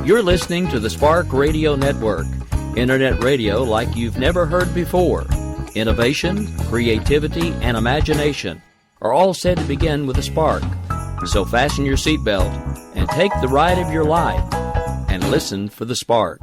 You're listening to the Spark Radio Network, internet radio like you've never heard before. Innovation, creativity, and imagination are all said to begin with a spark. So fasten your seatbelt and take the ride of your life and listen for the spark.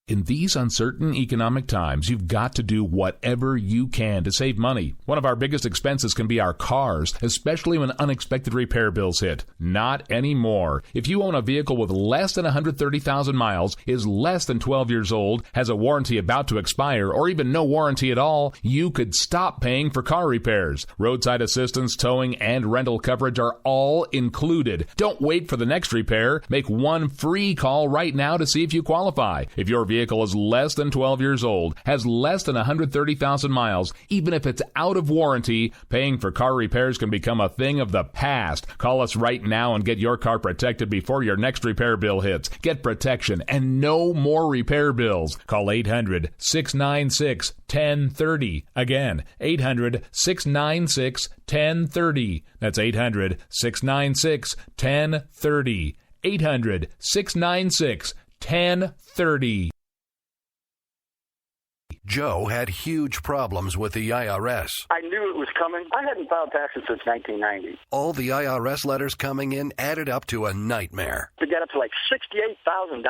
In these uncertain economic times, you've got to do whatever you can to save money. One of our biggest expenses can be our cars, especially when unexpected repair bills hit. Not anymore. If you own a vehicle with less than 130,000 miles, is less than 12 years old, has a warranty about to expire, or even no warranty at all, you could stop paying for car repairs. Roadside assistance, towing, and rental coverage are all included. Don't wait for the next repair. Make one free call right now to see if you qualify. If your vehicle is less than 12 years old, has less than 130,000 miles, even if it's out of warranty, paying for car repairs can become a thing of the past. Call us right now and get your car protected before your next repair bill hits. Get protection and no more repair bills. Call 800-696-1030. Again, 800-696-1030. That's 800-696-1030. 800-696-1030. Joe had huge problems with the IRS. I knew it was coming. I hadn't filed taxes since 1990. All the IRS letters coming in added up to a nightmare. To get up to like $68,000,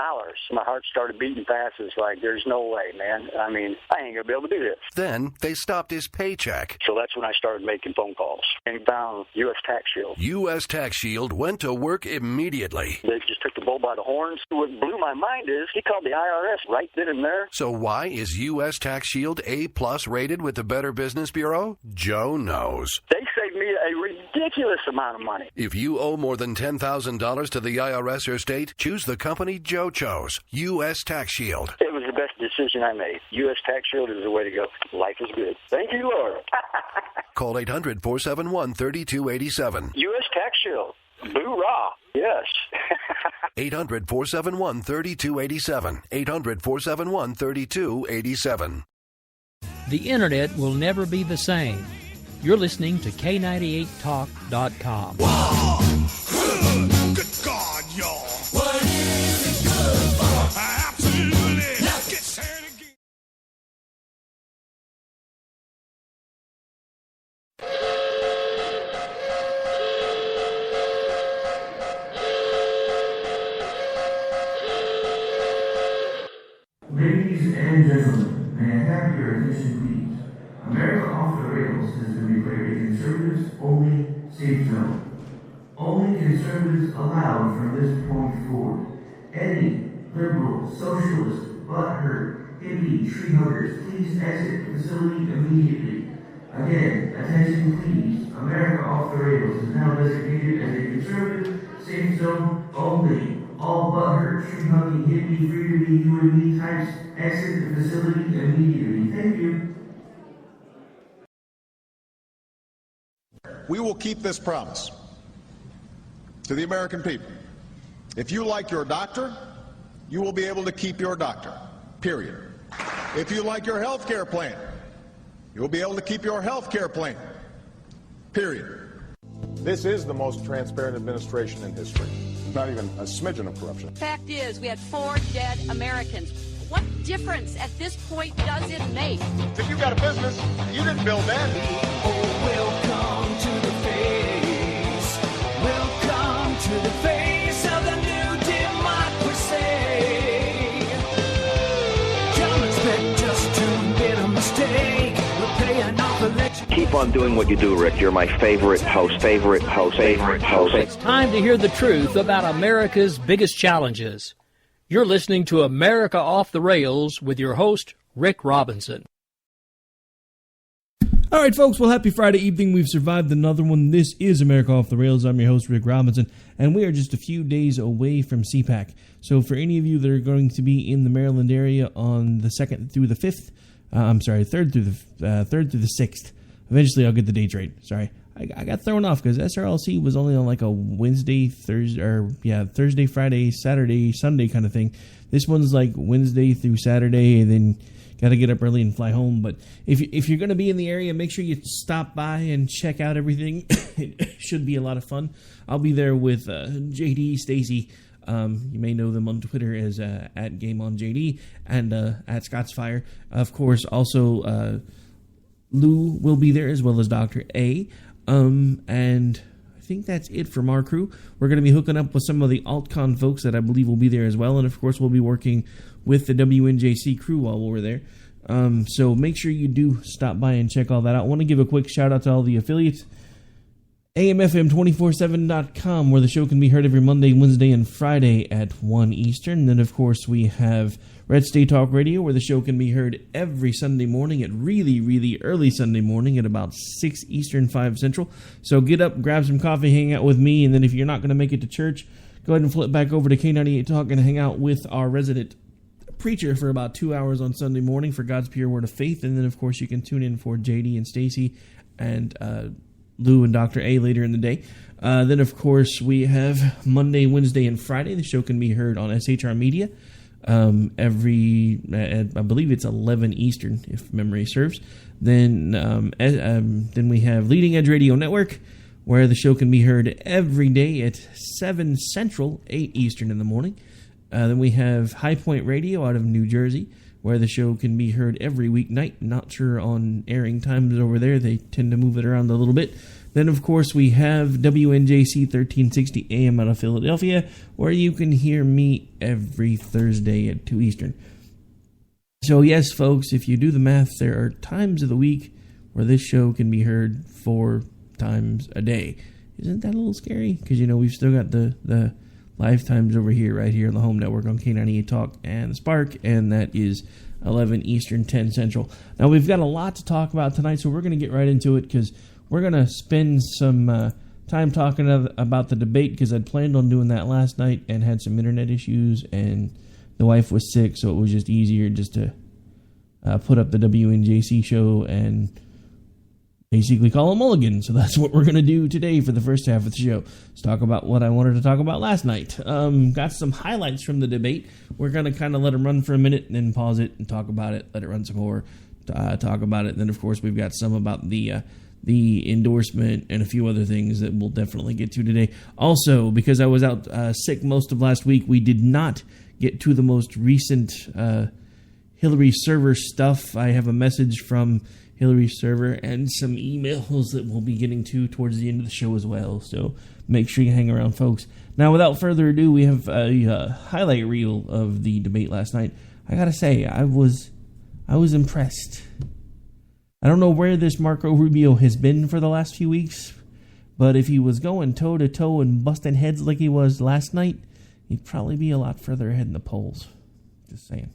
my heart started beating fast. It's like, there's no way, man. I mean, I ain't going to be able to do this. Then they stopped his paycheck. So that's when I started making phone calls and found U.S. Tax Shield. U.S. Tax Shield went to work immediately. They just took the bull by the horns. What blew my mind is he called the IRS right then and there. So why is U.S. Tax Shield A+ rated with the Better Business Bureau? Joe knows. They saved me a ridiculous amount of money. If you owe more than $10,000 to the IRS or state, choose the company Joe chose, U.S. Tax Shield. It was the best decision I made. U.S. Tax Shield is the way to go. Life is good. Thank you, Lord. Call 800-471-3287. U.S. Tax Shield. Boo-rah. Yes. 800-471-3287. 800-471-3287. The internet will never be the same. You're listening to K98Talk.com. Whoa! Good God, y'all. What is it good for? Absolutely. Now get set again. Ladies and gentlemen, may I have your attention, please? America Off the Rails has been declared a conservatives-only safe zone. Only conservatives allowed from this point forward. Any liberal, socialist, butthurt, hippie, tree huggers, please exit the facility immediately. Again, attention please. America Off the Rails is now designated as a conservative safe zone only. All butthurt, tree-hugging, hippie, free-to-be, you-and-me types exit the facility immediately. Thank you. We will keep this promise to the American people. If you like your doctor, you will be able to keep your doctor, period. If you like your health care plan, you will be able to keep your health care plan, period. This is the most transparent administration in history. Not even a smidgen of corruption. Fact is, we had 4 dead Americans. What difference at this point does it make? If you got a business, you didn't build that. Oh, welcome to the face. Welcome to the face of the new democracy. Don't expect us to admit a mistake. We're paying off election. Keep on doing what you do, Rick. You're my favorite host. It's time to hear the truth about America's biggest challenges. You're listening to America Off the Rails with your host, Rick Robinson. All right, folks. Well, happy Friday evening. We've survived another one. This is America Off the Rails. I'm your host, Rick Robinson, and we are just a few days away from CPAC. So for any of you that are going to be in the Maryland area on the 2nd through the 5th, 3rd through the 6th, eventually I'll get the dates right. Sorry. I got thrown off because SRLC was only on like a Thursday, Friday, Saturday, Sunday kind of thing. This one's like Wednesday through Saturday, and then got to get up early and fly home. But if you're going to be in the area, make sure you stop by and check out everything. It should be a lot of fun. I'll be there with JD, Stacy. You may know them on Twitter as at GameOnJD and at Scotsfire. Of course, also Lou will be there as well as Dr. A. And I think that's it from our crew. We're going to be hooking up with some of the AltCon folks that I believe will be there as well. And, of course, we'll be working with the WNJC crew while we're there. So make sure you do stop by and check all that out. I want to give a quick shout-out to all the affiliates. AMFM247.com, where the show can be heard every Monday, Wednesday, and Friday at 1 Eastern. And then, of course, we have Red State Talk Radio, where the show can be heard every Sunday morning at really, really early Sunday morning at about 6 Eastern, 5 Central. So get up, grab some coffee, hang out with me, and then if you're not going to make it to church, go ahead and flip back over to K98 Talk and hang out with our resident preacher for about 2 hours on Sunday morning for God's Pure Word of Faith. And then, of course, you can tune in for JD and Stacy and Lou and Dr. A later in the day. Then, of course, we have Monday, Wednesday, and Friday. The show can be heard on SHR Media every, I believe it's 11 Eastern, if memory serves. Then we have Leading Edge Radio Network, where the show can be heard every day at 7 Central, 8 Eastern in the morning. Then we have High Point Radio out of New Jersey, where the show can be heard every weeknight. Not sure on airing times over there. They tend to move it around a little bit. Then, of course, we have WNJC 1360 AM out of Philadelphia, where you can hear me every Thursday at 2 Eastern. So, yes, folks, if you do the math, there are times of the week where this show can be heard 4 times a day. Isn't that a little scary? Because, we've still got the live times over here, right here on the home network on K98 Talk and the Spark, and that is 11 Eastern, 10 Central. Now, we've got a lot to talk about tonight, so we're going to get right into it, because we're going to spend some time talking about the debate, because I'd planned on doing that last night and had some internet issues, and the wife was sick, so it was just easier just to put up the WNJC show and basically call a mulligan. So that's what we're going to do today for the first half of the show. Let's talk about what I wanted to talk about last night. Got some highlights from the debate. We're going to kind of let them run for a minute and then pause it and talk about it, let it run some more, talk about it. And then, of course, we've got some about the endorsement and a few other things that we'll definitely get to today. Also, because I was out sick most of last week, we did not get to the most recent Hillary server stuff. I have a message from Hillary server and some emails that we'll be getting to towards the end of the show as well. So make sure you hang around, folks. Now, without further ado, we have a highlight reel of the debate last night. I gotta say, I was impressed. I don't know where this Marco Rubio has been for the last few weeks, but if he was going toe-to-toe and busting heads like he was last night, he'd probably be a lot further ahead in the polls. Just saying.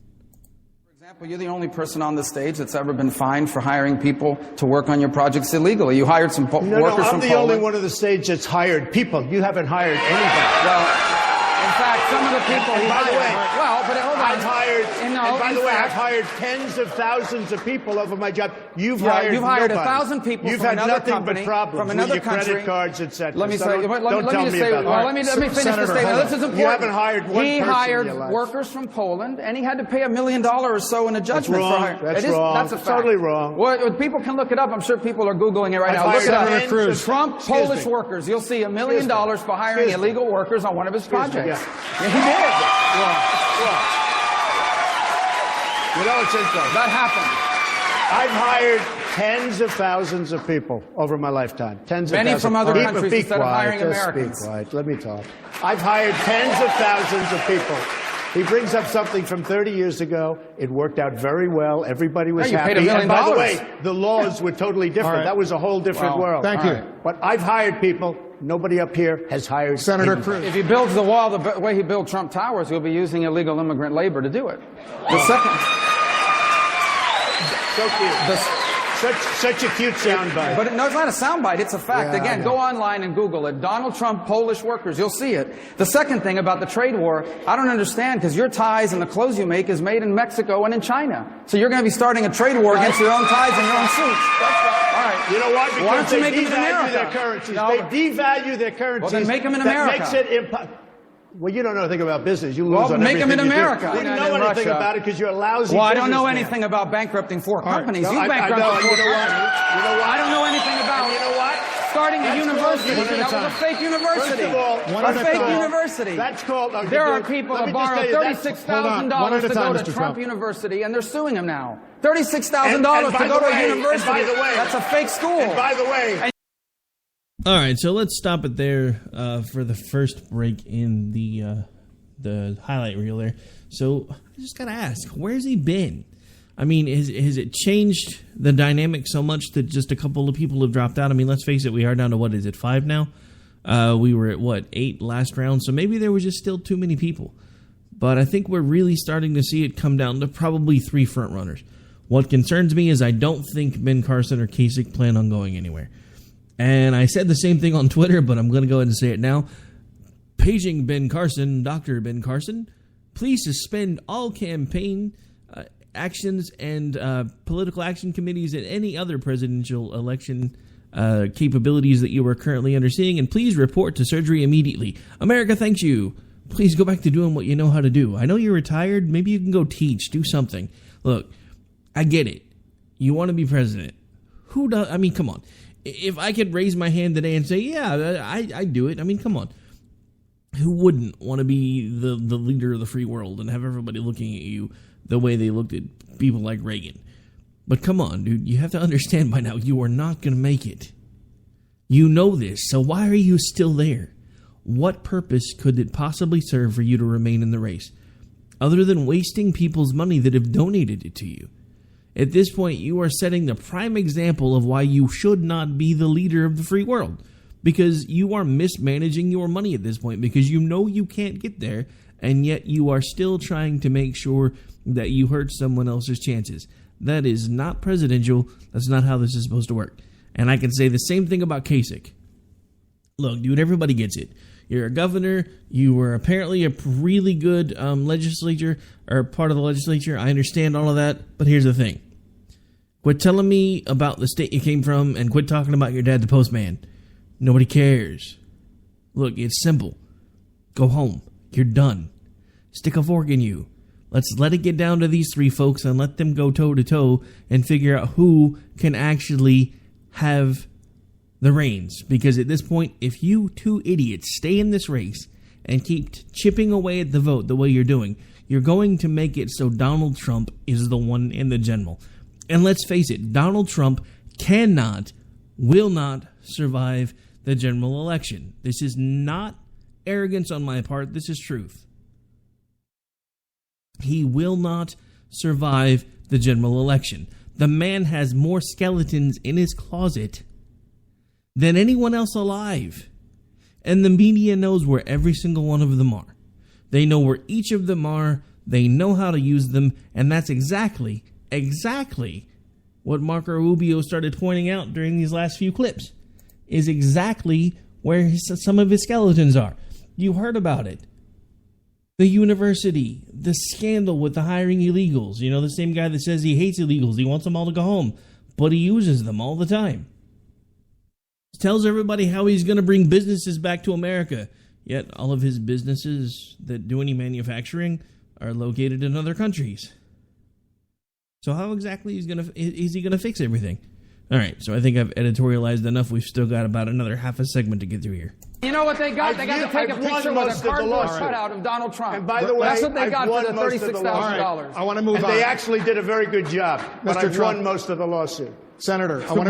Well, you're the only person on the stage that's ever been fined for hiring people to work on your projects illegally. You hired some workers from Poland. I'm the only one on the stage that's hired people. You haven't hired anybody. Well, in fact, some of the people he hired. Well, but hold on. I've hired. And by the way, I've hired tens of thousands of people over my job. You've hired 1,000 people You've from had another nothing company, but problems from another with your country. credit cards, etc. Let me so say. Let me finish the statement. This is important. You haven't hired one person. He hired workers from Poland, and he had to pay $1 million or so in a judgment. That's wrong. That's a fact. Totally wrong. Well, people can look it up. I'm sure people are Googling it right now. Look it up. Trump Polish workers. You'll see $1 million for hiring illegal workers on one of his projects. Yeah, he did. Wrong. You know, it's interesting. That happened. I've hired tens of thousands of people over my lifetime. Many from other countries instead of hiring Americans. Be quiet. Let me talk. I've hired tens of thousands of people. He brings up something from 30 years ago. It worked out very well. Everybody was happy. Paid $1 million. And by the way, the laws were totally different. Right. That was a whole different world. Thank you. But I've hired people. Nobody up here has hired Senator Cruz. If he builds the wall the way he built Trump Towers, he'll be using illegal immigrant labor to do it. The second. So cute. Such a cute soundbite. But no, it's not a soundbite. It's a fact. Yeah, again, go online and Google it. Donald Trump, Polish workers. You'll see it. The second thing about the trade war, I don't understand, because your ties and the clothes you make is made in Mexico and in China. So you're going to be starting a trade war against your own ties and your own suits. All right. You know what? Because why don't you make them in devalue America? Their currencies. No, they devalue their currencies. Well, then make them in America. That makes it impossible. Well, you don't know anything about business. You lose on make them in everything you do. America. You don't know anything about it because you're a lousy Well, I don't know businessman. anything about bankrupting 4 companies. No, You bankrupted 4 companies. You know what? I don't know anything about you know what? starting a university. One at a That was time. a fake university. First of all, a fake university. That's called. There are people that borrow $36,000 to go to Trump Trump University, and they're suing him now. $36,000 to go to a university. And by the way, that's a fake school. And by the way. All right, so let's stop it there for the first break in the highlight reel there. So I just got to ask, where's he been? I mean, has it changed the dynamic so much that just a couple of people have dropped out? I mean, let's face it, we are down to, 5 now? We were at, 8 last round? So maybe there was just still too many people. But I think we're really starting to see it come down to probably 3 front runners. What concerns me is I don't think Ben Carson or Kasich plan on going anywhere. And I said the same thing on Twitter, but I'm going to go ahead and say it now. Paging Ben Carson, Dr. Ben Carson, please suspend all campaign actions and political action committees and any other presidential election capabilities that you are currently underseeing, and please report to surgery immediately. America thanks you. Please go back to doing what you know how to do. I know you're retired. Maybe you can go teach, do something. Look, I get it. You want to be president. Who does? I mean, come on. If I could raise my hand today and say, yeah, I do it. I mean, come on. Who wouldn't want to be the leader of the free world and have everybody looking at you the way they looked at people like Reagan? But come on, dude. You have to understand by now, you are not going to make it. You know this. So why are you still there? What purpose could it possibly serve for you to remain in the race, other than wasting people's money that have donated it to you? At this point, you are setting the prime example of why you should not be the leader of the free world, because you are mismanaging your money at this point, because you know you can't get there, and yet you are still trying to make sure that you hurt someone else's chances. That is not presidential. That's not how this is supposed to work. And I can say the same thing about Kasich. Look, dude, everybody gets it. You're a governor. You were apparently a really good legislature, or part of the legislature. I understand all of that, but here's the thing. Quit telling me about the state you came from, and quit talking about your dad, the postman. Nobody cares. Look, it's simple. Go home. You're done. Stick a fork in you. Let's let it get down to these 3 folks and let them go toe-to-toe and figure out who can actually have the reins. Because at this point, if you 2 idiots stay in this race and keep chipping away at the vote the way you're doing, you're going to make it so Donald Trump is the one in the general. And let's face it, Donald Trump will not survive the general election. This is not arrogance on my part. This is truth. He will not survive the general election. The man has more skeletons in his closet than anyone else alive. And the media knows where every single one of them are. They know where each of them are. They know how to use them. And that's exactly what Marco Rubio started pointing out during these last few clips, is exactly where some of his skeletons are. You heard about it. The university, the scandal with the hiring illegals. You know, the same guy that says he hates illegals. He wants them all to go home, but he uses them all the time. Tells everybody how he's going to bring businesses back to America. Yet all of his businesses that do any manufacturing are located in other countries. So how exactly is he going to fix everything? All right, so I think I've editorialized enough. We've still got about another half a segment to get through here. You know what they got? They got to take a picture with a cardboard cutout of Donald Trump. And by the way, that's what they got for the $36,000. Right, I want to move on. They actually did a very good job, but I've won most of the lawsuit. Senator, I want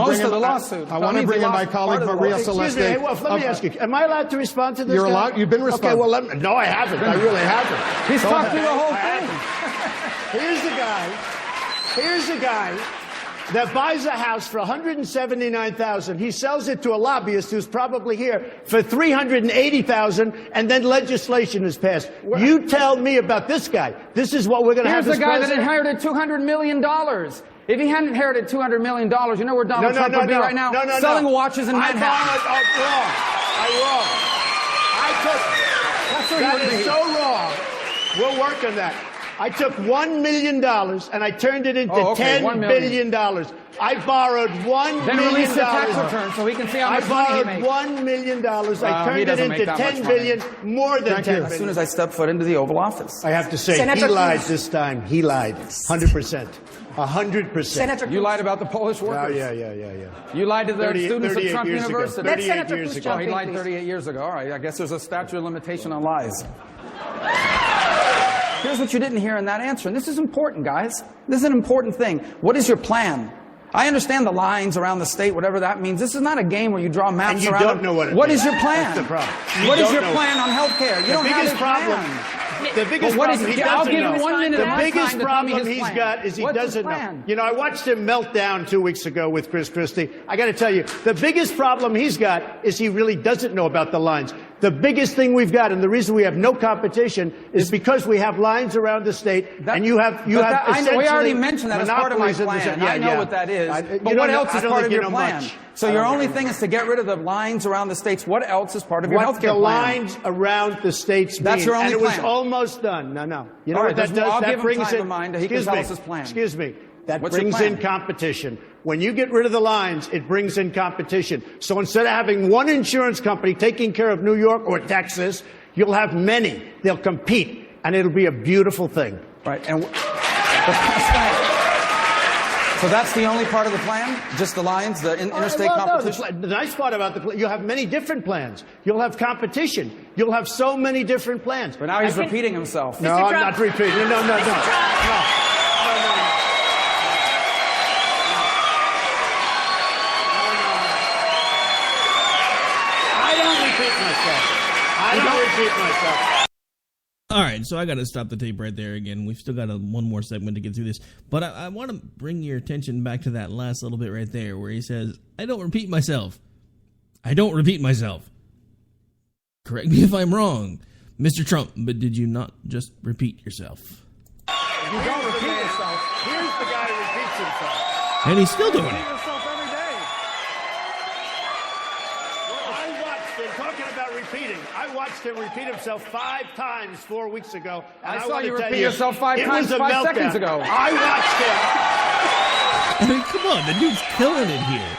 to bring in my colleague Maria Celeste. Excuse me, Wolf, let me ask you, am I allowed to respond to this? You're allowed. You've been responding. Okay, well, no, I haven't. I really haven't. He's talked through the whole thing. Here's the guy that buys a house for $179,000. He sells it to a lobbyist who's probably here for $380,000, and then legislation is passed. You tell me about this guy. This is what we're going to have. Here's the guy that inherited $200 million. If he hadn't inherited $200 million, you know where Donald Trump would be right now? Selling watches in Manhattan. That is so wrong. We'll work on that. I took $1 million and I turned it into $10 billion. I borrowed $1 million. Then release your tax return so we can see how much money he makes. I borrowed $1 million. I turned it into $10 billion, more than $10 billion. As soon as I step foot into the Oval Office. I have to say, he lied this time. He lied. 100%. 100%. You lied about the Polish workers. Yeah. You lied to the students of Trump University. 38 years ago. Oh, he lied 38 years ago. All right, I guess there's a statute of limitation on lies. Here's what you didn't hear in that answer, and this is important, guys. This is an important thing. What is your plan? I understand the lines around the state, whatever that means. This is not a game where you draw maps and you around. Don't know what it What means. is your plan? That's the problem. What is your plan on health care? You don't have a plan. The biggest problem he doesn't I'll give know. him 1 minute. The biggest problem he's got is he doesn't know. You know, I watched him melt down 2 weeks ago with Chris Christie. I got to tell you, the biggest problem he's got is he really doesn't know about the lines. The biggest thing we've got, and the reason we have no competition, is because we have lines around the state, and you have essentially. We already mentioned that as part of my plan. I know what that is. But what else is part of your plan? So your only thing is to get rid of the lines around the states. What else is part of your health care plan? The lines around the states mean. That's your only plan. And it was almost done. No. You know what that does? I'll That give brings him time in. of mind. He can tell us his plan. Excuse me. That What's your brings plan? in competition. When you get rid of the lines, it brings in competition. So instead of having one insurance company taking care of New York or Texas, you'll have many. They'll compete, and it'll be a beautiful thing. Right. And so that's the only part of the plan? Just the lines, the interstate competition? No, the nice part about the plan, you'll have many different plans. You'll have competition. You'll have so many different plans. But now he's repeating himself. No, I'm not repeating. No. I don't repeat myself. All right, so I got to stop the tape right there again. We've still got one more segment to get through this. But I want to bring your attention back to that last little bit right there where he says, I don't repeat myself. I don't repeat myself. Correct me if I'm wrong, Mr. Trump, but did you not just repeat yourself? You don't repeat yourself. Here's the guy who repeats himself. And he's still doing it. I watched him repeat himself 5 times 4 weeks ago. And I saw you repeat yourself 5 times 5 seconds ago. I watched him. I mean, come on, the dude's killing it here.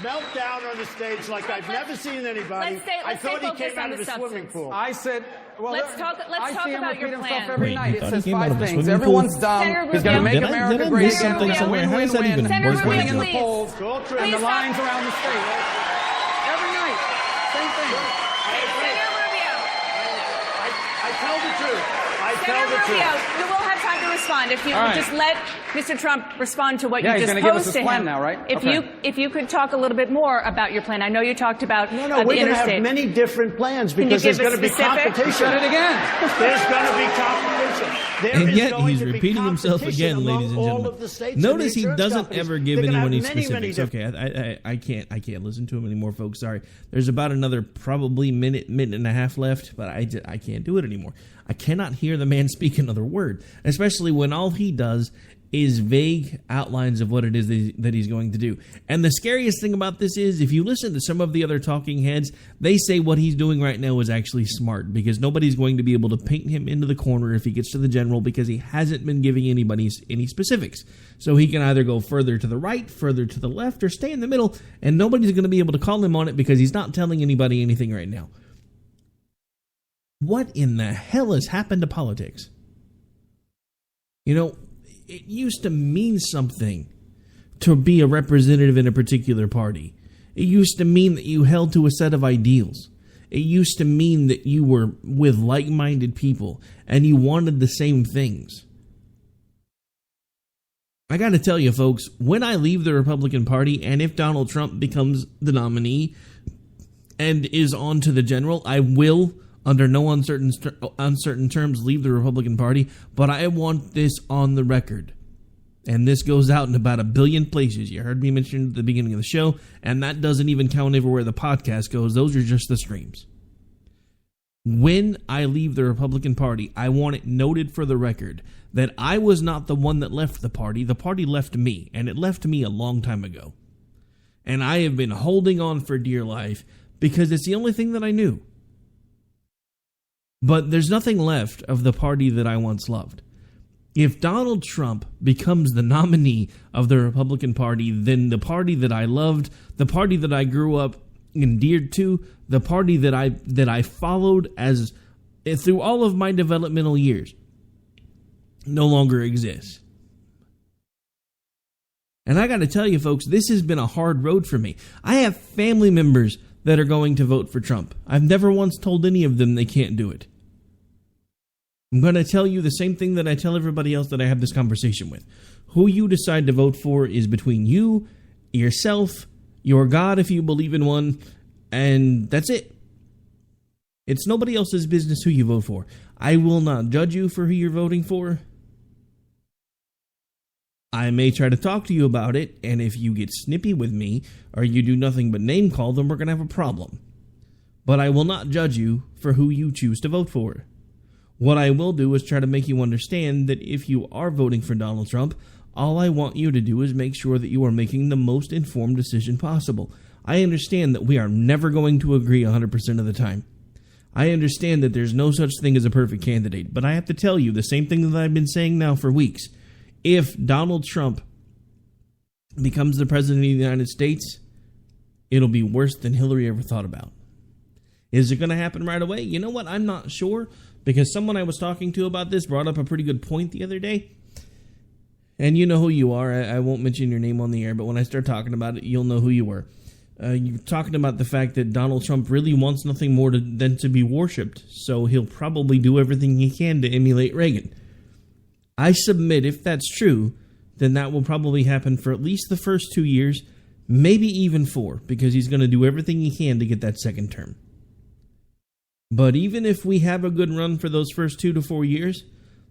Meltdown on the stage like I've never seen anybody. I thought he came out of the swimming pool. I said, well, let's talk about your plan. Every night. It says came out 5 of the things. swimming Everyone's pool? dumb. He's going to make America great again. We're going to win, win, win. Senator Winning in the please. polls. And the lines around the state. Every night. Same thing. I tell the truth. I tell the truth. You will have time to respond if you would just let Mr. Trump respond to what you just he's going to give us posed his to plan him. now, right? If you could talk a little bit more about your plan. I know you talked about we're the going to interstate. have many different plans because there's going to be competition. Said it again. There's going to be competition. And yet he's repeating himself again, ladies and gentlemen. Notice he doesn't ever give anyone any specifics. Okay, I can't listen to him anymore, folks. Sorry. There's about another probably minute and a half left, but I can't do it anymore. I cannot hear the man speak another word, especially when all he does is vague outlines of what it is that he's going to do. And the scariest thing about this is, if you listen to some of the other talking heads, they say what he's doing right now is actually smart, because nobody's going to be able to paint him into the corner if he gets to the general, because he hasn't been giving anybody any specifics. So he can either go further to the right, further to the left, or stay in the middle, and nobody's going to be able to call him on it because he's not telling anybody anything right now. What in the hell has happened to politics? You know, it used to mean something to be a representative in a particular party. It used to mean that you held to a set of ideals. It used to mean that you were with like-minded people and you wanted the same things. I got to tell you, folks, when I leave the Republican Party, and if Donald Trump becomes the nominee and is on to the general, I will, under no uncertain terms, leave the Republican Party, but I want this on the record. And this goes out in about 1 billion places. You heard me mention at the beginning of the show, and that doesn't even count everywhere the podcast goes. Those are just the streams. When I leave the Republican Party, I want it noted for the record that I was not the one that left the party. The party left me, and it left me a long time ago. And I have been holding on for dear life because it's the only thing that I knew. But there's nothing left of the party that I once loved. If Donald Trump becomes the nominee of the Republican Party, then the party that I loved, the party that I grew up endeared to, the party that I followed as through all of my developmental years, no longer exists. And I got to tell you, folks, this has been a hard road for me. I have family members that are going to vote for Trump. I've never once told any of them they can't do it. I'm going to tell you the same thing that I tell everybody else that I have this conversation with. Who you decide to vote for is between you, yourself, your God if you believe in one, and that's it. It's nobody else's business who you vote for. I will not judge you for who you're voting for. I may try to talk to you about it, and if you get snippy with me, or you do nothing but name call, then we're going to have a problem. But I will not judge you for who you choose to vote for. What I will do is try to make you understand that if you are voting for Donald Trump, all I want you to do is make sure that you are making the most informed decision possible. I understand that we are never going to agree 100% of the time. I understand that there's no such thing as a perfect candidate, but I have to tell you the same thing that I've been saying now for weeks. If Donald Trump becomes the president of the United States, it'll be worse than Hillary ever thought about. Is it going to happen right away? You know what? I'm not sure, because someone I was talking to about this brought up a pretty good point the other day. And you know who you are. I won't mention your name on the air, but when I start talking about it, you'll know who you were. You're talking about the fact that Donald Trump really wants nothing more than to be worshipped, so he'll probably do everything he can to emulate Reagan. I submit if that's true, then that will probably happen for at least the first 2 years, maybe even 4, because he's going to do everything he can to get that second term. But even if we have a good run for those first 2 to 4 years,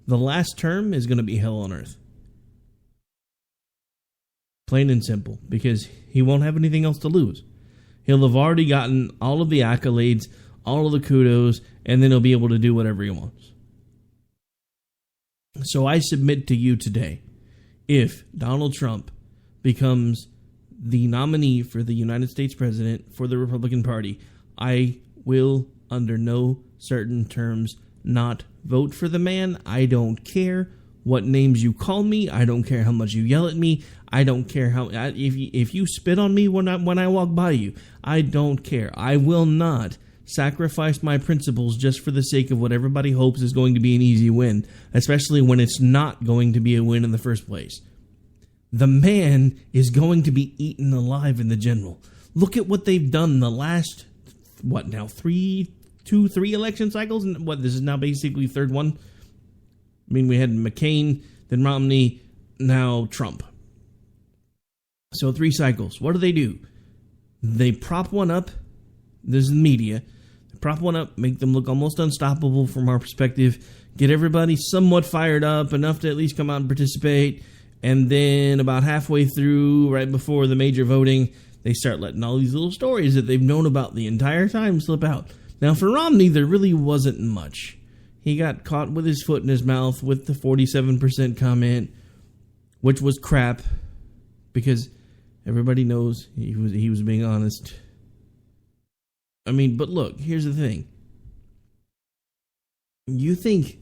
the last term is going to be hell on earth. Plain and simple, because he won't have anything else to lose. He'll have already gotten all of the accolades, all of the kudos, and then he'll be able to do whatever he wants. So I submit to you today, if Donald Trump becomes the nominee for the United States president for the Republican Party, I will, under no certain terms, not vote for the man. I don't care what names you call me. I don't care how much you yell at me. I don't care how if you spit on me when I walk by you. I don't care. I will not sacrifice my principles just for the sake of what everybody hopes is going to be an easy win, especially when it's not going to be a win in the first place. The man is going to be eaten alive in the general. Look at what they've done the last, three election cycles? And this is now basically third one? I mean, we had McCain, then Romney, now Trump. So 3 cycles. What do? They prop one up. This is the media. They prop one up, make them look almost unstoppable from our perspective, get everybody somewhat fired up, enough to at least come out and participate, and then about halfway through, right before the major voting, they start letting all these little stories that they've known about the entire time slip out. Now, for Romney, there really wasn't much. He got caught with his foot in his mouth with the 47% comment, which was crap, because everybody knows he was being honest. I mean, but look, here's the thing. You think,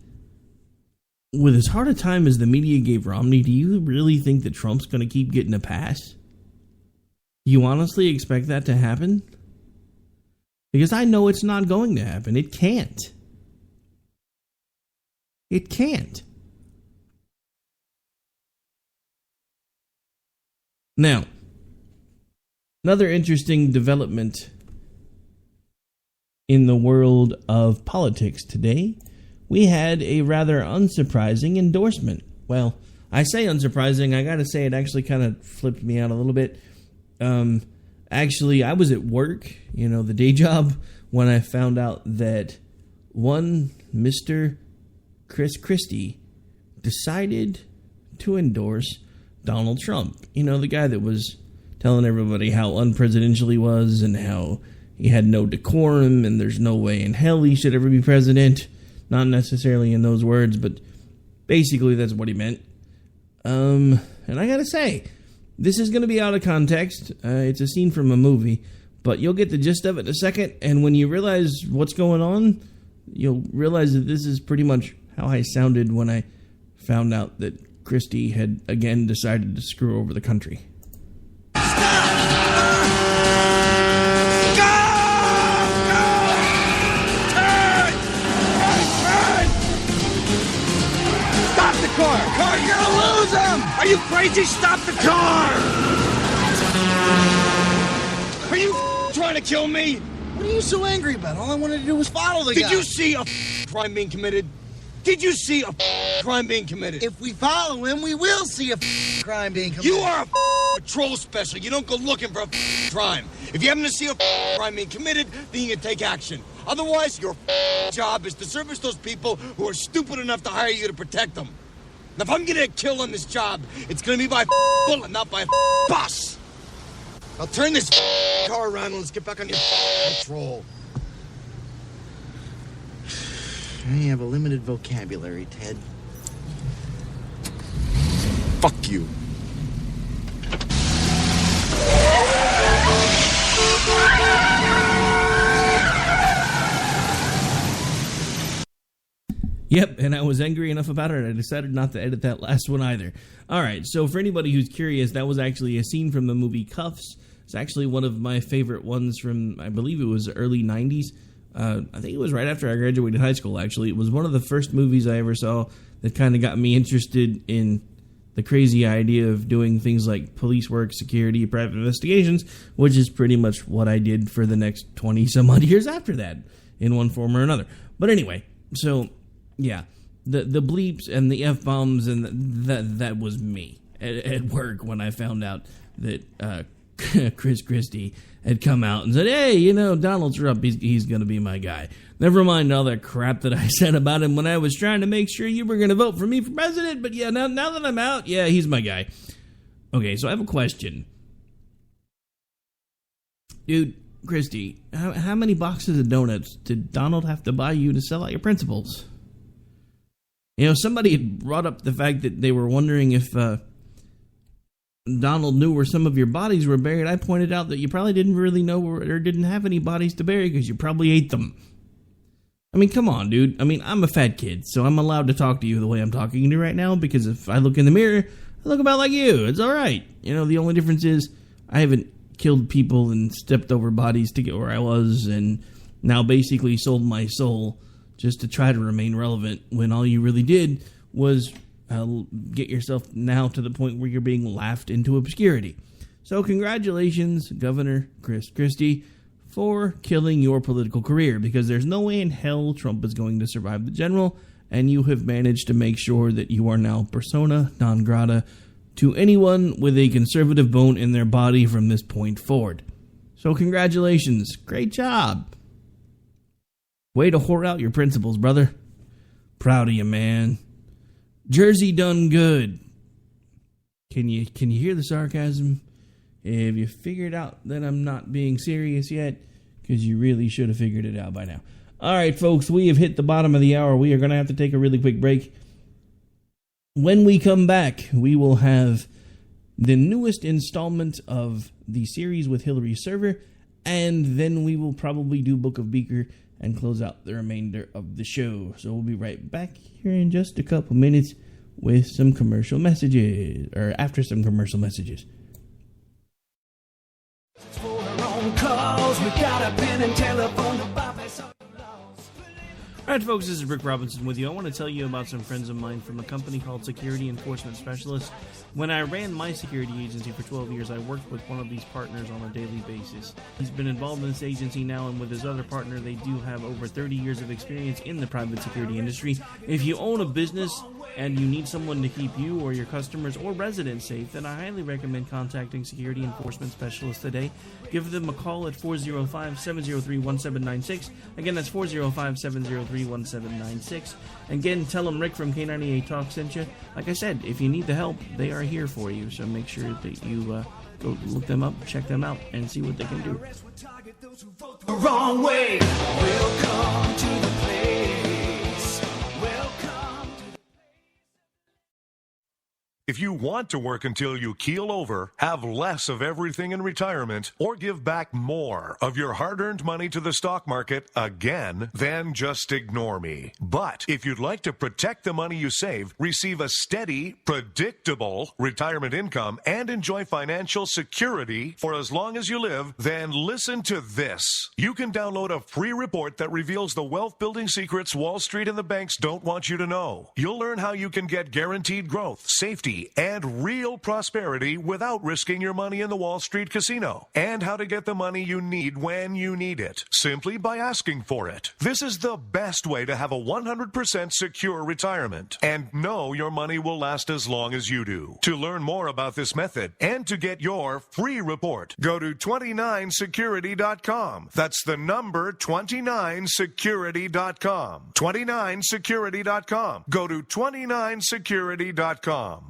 with as hard a time as the media gave Romney, do you really think that Trump's going to keep getting a pass? You honestly expect that to happen? Because I know it's not going to happen. It can't. It can't. Now, another interesting development in the world of politics today, we had a rather unsurprising endorsement. Well, I say unsurprising, I gotta say it actually kind of flipped me out a little bit. Actually, I was at work, the day job, when I found out that one Mr. Chris Christie decided to endorse Donald Trump. The guy that was telling everybody how unpresidential he was and how he had no decorum and there's no way in hell he should ever be president. Not necessarily in those words, but basically that's what he meant. And I gotta say, this is going to be out of context. It's a scene from a movie, but you'll get the gist of it in a second, and when you realize what's going on, you'll realize that this is pretty much how I sounded when I found out that Christie had again decided to screw over the country. Car, you're gonna lose him! Are you crazy? Stop the car! Are you trying to kill me? What are you so angry about? All I wanted to do was follow the guy. Did you see a crime being committed? Did you see a crime being committed? If we follow him, we will see a crime being committed. You are a patrol special. You don't go looking for a crime. If you happen to see a crime being committed, then you can take action. Otherwise, your job is to service those people who are stupid enough to hire you to protect them. Now, if I'm gonna get killed on this job, it's gonna be by bullet, not by bus. I'll turn this car around and let's get back on your patrol. You have a limited vocabulary, Ted. Fuck you. Yep, and I was angry enough about it, I decided not to edit that last one either. Alright, so for anybody who's curious, that was actually a scene from the movie Cuffs. It's actually one of my favorite ones from, I believe it was early 90s. I think it was right after I graduated high school, actually. It was one of the first movies I ever saw that kind of got me interested in the crazy idea of doing things like police work, security, private investigations, which is pretty much what I did for the next 20-some-odd years after that, in one form or another. But anyway, so... yeah, the bleeps and the F-bombs and that was me at work when I found out that Chris Christie had come out and said, hey, you know, Donald Trump, he's going to be my guy. Never mind all that crap that I said about him when I was trying to make sure you were going to vote for me for president, but yeah, now that I'm out, yeah, he's my guy. Okay, so I have a question. Dude, Christie, how many boxes of donuts did Donald have to buy you to sell out your principles? You know, somebody had brought up the fact that they were wondering if Donald knew where some of your bodies were buried. I pointed out that you probably didn't really know or didn't have any bodies to bury because you probably ate them. I mean, come on, dude. I mean, I'm a fat kid, so I'm allowed to talk to you the way I'm talking to you right now because if I look in the mirror, I look about like you. It's all right. You know, the only difference is I haven't killed people and stepped over bodies to get where I was and now basically sold my soul just to try to remain relevant when all you really did was get yourself now to the point where you're being laughed into obscurity. So congratulations, Governor Chris Christie, for killing your political career, because there's no way in hell Trump is going to survive the general, and you have managed to make sure that you are now persona non grata to anyone with a conservative bone in their body from this point forward. So congratulations. Great job. Way to whore out your principles, brother. Proud of you, man. Jersey done good. Can you hear the sarcasm? Have you figured out that I'm not being serious yet? Because you really should have figured it out by now. All right, folks, we have hit the bottom of the hour. We are going to have to take a really quick break. When we come back, we will have the newest installment of the series with Hillary Server, and then we will probably do Book of Beaker and close out the remainder of the show. So we'll be right back here in just a couple minutes with some commercial messages, or after some commercial messages. For our own cause, we got a pen and telephone to bypass all the laws. Alright, folks, this is Rick Robinson with you. I want to tell you about some friends of mine from a company called Security Enforcement Specialists. When I ran my security agency for 12 years, I worked with one of these partners on a daily basis. He's been involved in this agency now, and with his other partner, they do have over 30 years of experience in the private security industry. If you own a business and you need someone to keep you or your customers or residents safe, then I highly recommend contacting Security Enforcement Specialists today. Give them a call at 405-703-1796. Again, that's 405-703-1796. Again, tell them Rick from K98 Talk sent you. Like I said, if you need the help, they are here for you. So make sure that you go look them up, check them out, and see what they can do. The wrong way. Welcome to the place. Welcome. If you want to work until you keel over, have less of everything in retirement, or give back more of your hard-earned money to the stock market again, then just ignore me. But if you'd like to protect the money you save, receive a steady, predictable retirement income, and enjoy financial security for as long as you live, then listen to this. You can download a free report that reveals the wealth-building secrets Wall Street and the banks don't want you to know. You'll learn how you can get guaranteed growth, safety, and real prosperity without risking your money in the Wall Street casino, and how to get the money you need when you need it, simply by asking for it. This is the best way to have a 100% secure retirement, and know your money will last as long as you do. To learn more about this method, and to get your free report, go to 29security.com. That's the number 29security.com. 29security.com. Go to 29security.com.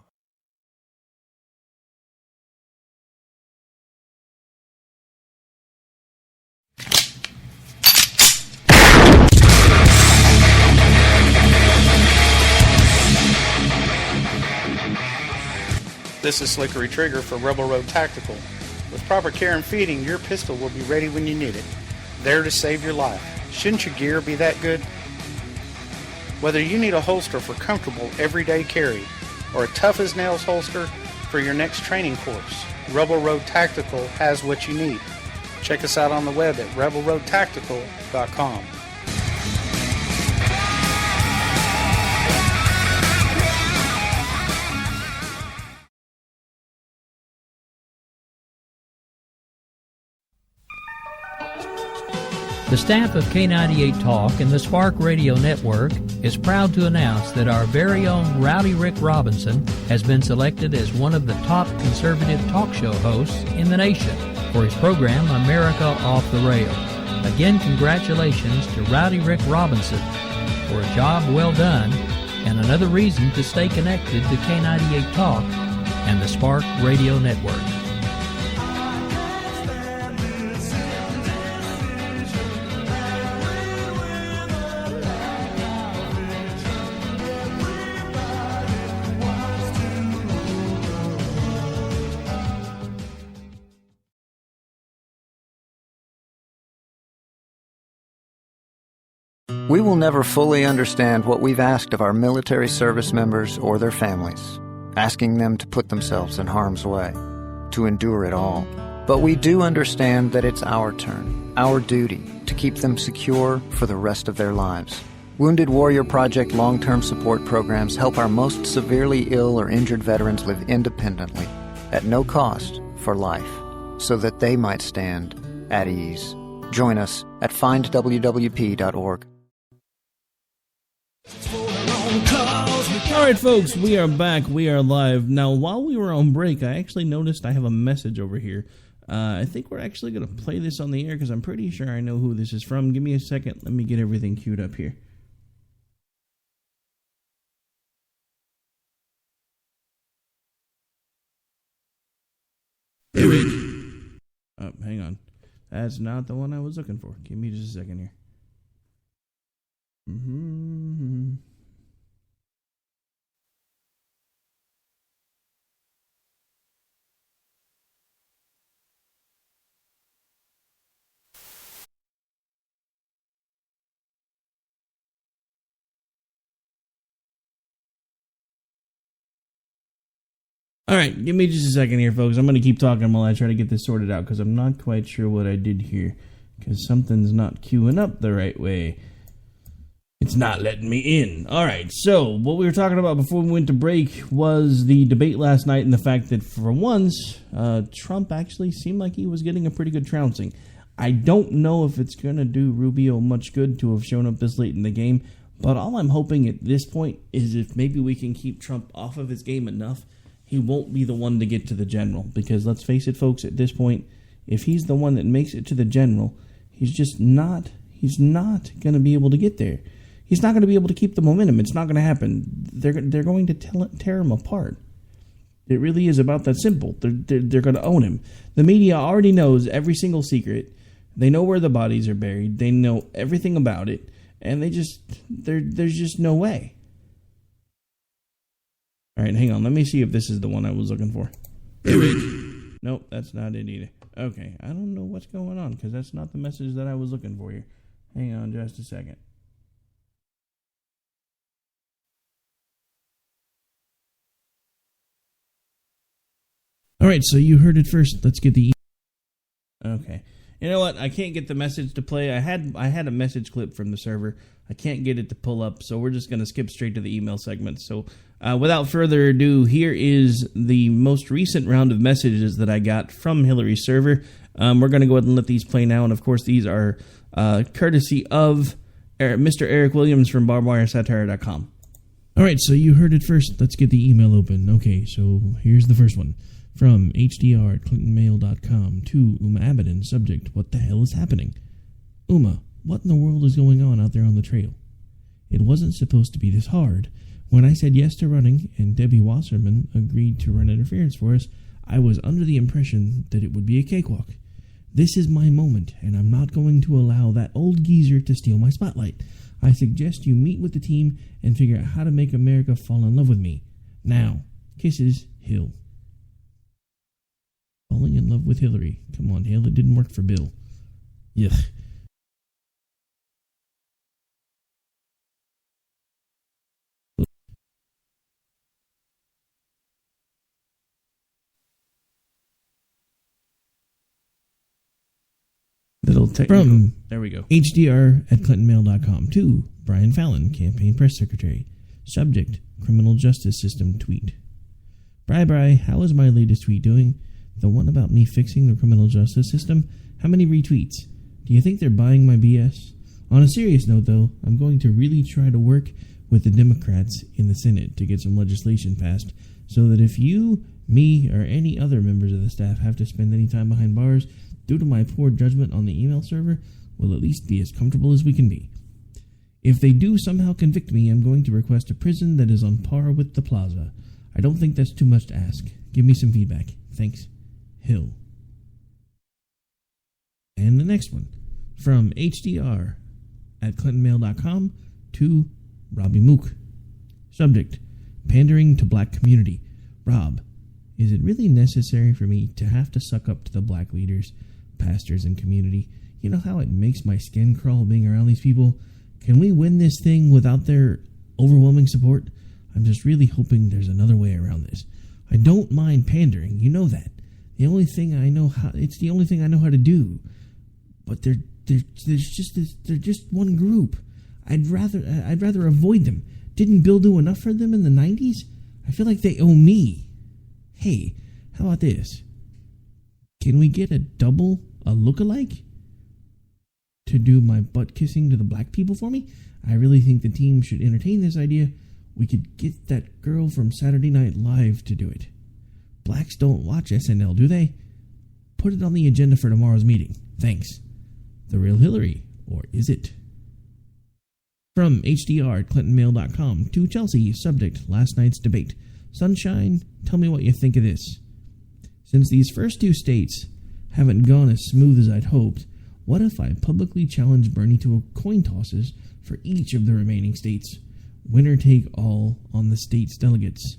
This is Slickery Trigger for Rebel Road Tactical. With proper care and feeding, your pistol will be ready when you need it, there to save your life. Shouldn't your gear be that good? Whether you need a holster for comfortable everyday carry, or a tough-as-nails holster for your next training course, Rebel Road Tactical has what you need. Check us out on the web at rebelroadtactical.com. The staff of K98 Talk and the Spark Radio Network is proud to announce that our very own Rowdy Rick Robinson has been selected as one of the top conservative talk show hosts in the nation for his program America Off the Rail. Again, congratulations to Rowdy Rick Robinson for a job well done and another reason to stay connected to K98 Talk and the Spark Radio Network. We will never fully understand what we've asked of our military service members or their families, asking them to put themselves in harm's way, to endure it all. But we do understand that it's our turn, our duty, to keep them secure for the rest of their lives. Wounded Warrior Project long-term support programs help our most severely ill or injured veterans live independently, at no cost, for life, so that they might stand at ease. Join us at findwwp.org. All right, folks, we are back. We are live. Now, while we were on break, I actually noticed I have a message over here. I think we're actually going to play this on the air because I'm pretty sure I know who this is from. Give me a second. Let me get everything queued up here. Oh, hang on. That's not the one I was looking for. Give me just a second here. All right, give me just a second here, folks. I'm going to keep talking while I try to get this sorted out because I'm not quite sure what I did here because something's not queuing up the right way. It's not letting me in. All right, so what we were talking about before we went to break was the debate last night and the fact that for once, Trump actually seemed like he was getting a pretty good trouncing. I don't know if it's going to do Rubio much good to have shown up this late in the game, but all I'm hoping at this point is if maybe we can keep Trump off of his game enough, he won't be the one to get to the general. Because let's face it, folks, at this point, if he's the one that makes it to the general, he's not going to be able to get there. He's not going to be able to keep the momentum. It's not going to happen. They're going to tear him apart. It really is about that simple. They're going to own him. The media already knows every single secret. They know where the bodies are buried. They know everything about it. And there's just no way. All All right, hang on. Let me see if this is the one I was looking for. Eric. Nope, that's not it either. Okay, I don't know what's going on because that's not the message that I was looking for here. Hang on just a second. All right, so you heard it first. Let's get the Okay. You know what? I can't get the message to play. I had a message clip from the server. I can't get it to pull up, so we're just going to skip straight to the email segment. So without further ado, here is the most recent round of messages that I got from Hillary's server. We're going to go ahead and let these play now, and of course these are courtesy of Mr. Eric Williams from barbedwiresatire.com. All right, so you heard it first. Let's get the email open. Okay, so here's the first one. From HDR at ClintonMail.com to Uma Abadan, subject, what the hell is happening? Uma, what in the world is going on out there on the trail? It wasn't supposed to be this hard. When I said yes to running and Debbie Wasserman agreed to run interference for us, I was under the impression that it would be a cakewalk. This is my moment, and I'm not going to allow that old geezer to steal my spotlight. I suggest you meet with the team and figure out how to make America fall in love with me. Now, kisses, Hill. Falling in love with Hillary. Come on, Hill, it didn't work for Bill. Yuck. Little technical. From there we go. HDR at ClintonMail.com to Brian Fallon, Campaign Press Secretary. Subject, Criminal Justice System tweet. Bri, how is my latest tweet doing? The one about me fixing the criminal justice system? How many retweets? Do you think they're buying my BS? On a serious note, though, I'm going to really try to work with the Democrats in the Senate to get some legislation passed so that if you, me, or any other members of the staff have to spend any time behind bars due to my poor judgment on the email server, we'll at least be as comfortable as we can be. If they do somehow convict me, I'm going to request a prison that is on par with the Plaza. I don't think that's too much to ask. Give me some feedback. Thanks. Hill. And the next one, from HDR at ClintonMail.com to Robbie Mook. Subject, pandering to black community. Rob, is it really necessary for me to have to suck up to the black leaders, pastors, and community? You know how it makes my skin crawl being around these people? Can we win this thing without their overwhelming support? I'm just really hoping there's another way around this. I don't mind pandering, you know that. The only thing I know how it's the only thing I know how to do. But they're just one group. I'd rather avoid them. Didn't Bill do enough for them in the 90s? I feel like they owe me. Hey, how about this? Can we get a lookalike to do my butt kissing to the black people for me? I really think the team should entertain this idea. We could get that girl from Saturday Night Live to do it. Blacks don't watch SNL, do they? Put it on the agenda for tomorrow's meeting. Thanks. The real Hillary, or is it? From HDR at ClintonMail.com to Chelsea, subject, last night's debate. Sunshine, tell me what you think of this. Since these first two states haven't gone as smooth as I'd hoped, what if I publicly challenge Bernie to a coin tosses for each of the remaining states? Winner take all on the state's delegates.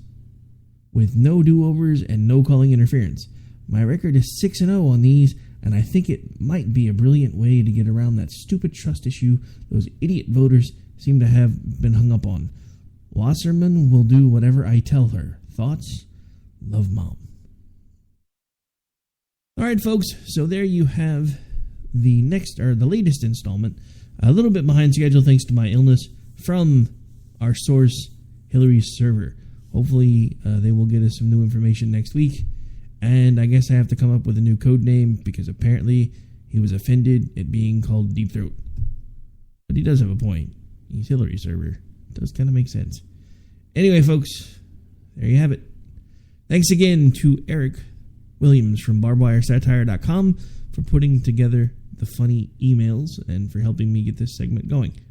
With no do-overs and no calling interference. My record is 6-0 on these, and I think it might be a brilliant way to get around that stupid trust issue those idiot voters seem to have been hung up on. Wasserman will do whatever I tell her. Thoughts? Love, Mom. Alright, folks, so there you have the latest installment, a little bit behind schedule thanks to my illness, from our source, Hillary's server. Hopefully, they will get us some new information next week. And I guess I have to come up with a new code name because apparently he was offended at being called Deep Throat. But he does have a point. He's Hillary's server. It does kind of make sense. Anyway, folks, there you have it. Thanks again to Eric Williams from barbedwiresatire.com for putting together the funny emails and for helping me get this segment going.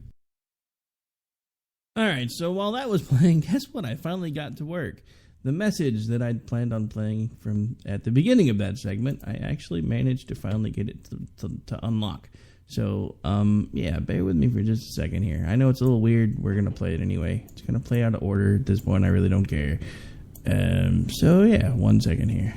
Alright, so while that was playing, guess what? I finally got to work. The message that I'd planned on playing from at the beginning of that segment, I actually managed to finally get it to unlock. So, yeah, bear with me for just a second here. I know it's a little weird. We're going to play it anyway. It's going to play out of order. At this point, I really don't care. So, yeah, 1 second here.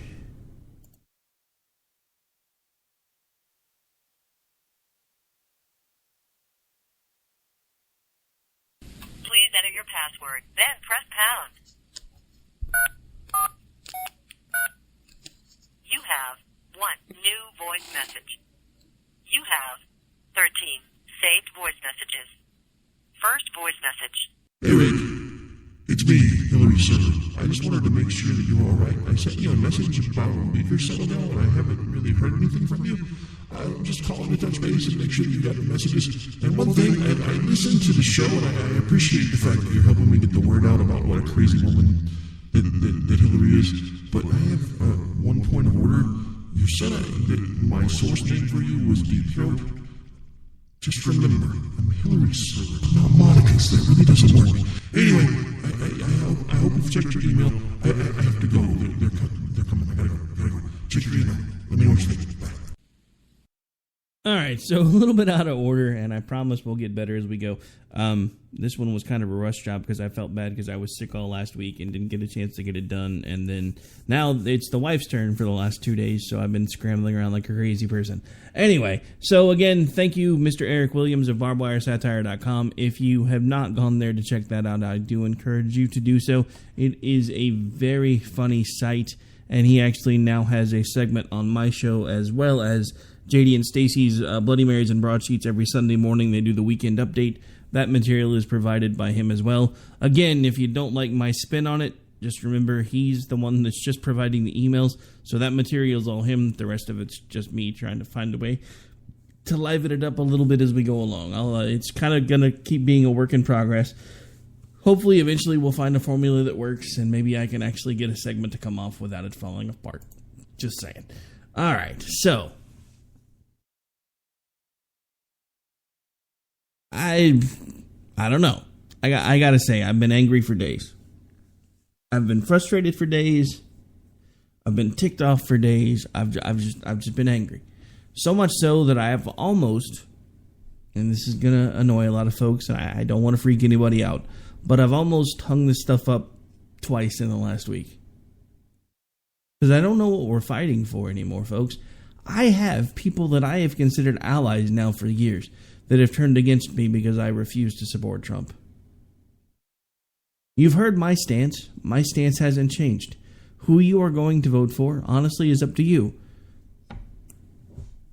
Please enter your password, then press pound. You have 1 new voice message. You have 13 saved voice messages. First voice message. Hey Rick, it's me, Hillary Sir. I just wanted to make sure that you're alright. I sent you a message about a week or so ago, and I haven't really heard anything from you. I'm just calling to touch base and make sure you got the messages. And one thing, I listened to the show, and I appreciate the fact that you're helping me get the word out about what a crazy woman that Hillary is. But I have one point of order. You said that my source name for you was Deep Throat. Just remember, I'm Hillary Sir, not Monica's. That really doesn't work. Anyway, I hope you've checked your email. I have to go. They're coming. I gotta go. Check your email. Let me know what you think. Bye. All right, so a little bit out of order, and I promise we'll get better as we go. This one was kind of a rush job because I felt bad because I was sick all last week and didn't get a chance to get it done. And then now it's the wife's turn for the last 2 days, so I've been scrambling around like a crazy person. Anyway, so again, thank you, Mr. Eric Williams of barbedwiresatire.com. If you have not gone there to check that out, I do encourage you to do so. It is a very funny site, and he actually now has a segment on my show as well as JD and Stacy's Bloody Marys and Broadsheets every Sunday morning. They do the weekend update. That material is provided by him as well. Again, if you don't like my spin on it, just remember he's the one that's just providing the emails. So that material is all him. The rest of it's just me trying to find a way to liven it up a little bit as we go along. It's kind of going to keep being a work in progress. Hopefully, eventually, we'll find a formula that works, and maybe I can actually get a segment to come off without it falling apart. Just saying. All right, so I don't know. I gotta say, I've been angry for days. I've been frustrated for days. I've been ticked off for days. I've just been angry. So much so that I have almost, and this is gonna annoy a lot of folks, and I don't want to freak anybody out, but I've almost hung this stuff up twice in the last week. Because I don't know what we're fighting for anymore, folks. I have people that I have considered allies now for years that have turned against me because I refuse to support Trump. You've heard my stance. My stance hasn't changed. Who you are going to vote for, honestly, is up to you.